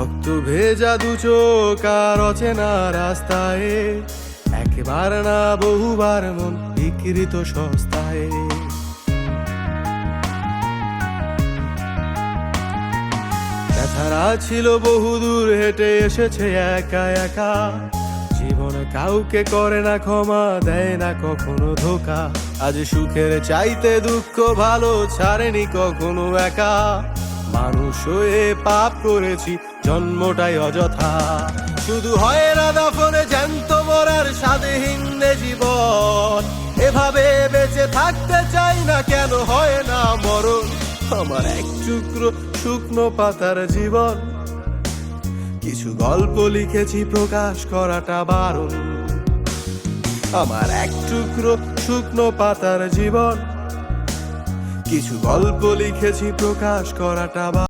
রক্ত ভেজা দু চোখ আর অচেনা রাস্তায়, একবার না বহুবার মন বিকৃত সস্তায়। ব্যথারা ছিল বহুদূর হেঁটে এসেছে একা একা, জীবন কাউকে করে না ক্ষমা, দেয় না কখনো ধোকা। আজ সুখের চাইতে দুঃখ ভালো ছাড়েনি কখনো একা, মানুষ হয়ে পাপ করেছি জন্মটাই অযথা। শুধু হয় না দাফনে জ্যান্ত মরার স্বাদহীন জীবন, এভাবে বেঁচে থাকতে চাই না, কেন হয় না মরণ। আমার এক টুকরো শুকনো পাতার জীবন, কিছু গল্প লিখেছি প্রকাশ করাটা বারণ। আমার এক টুকরো শুকনো পাতার জীবন, কিছু গল্প লিখেছি প্রকাশ করাটা বারণ।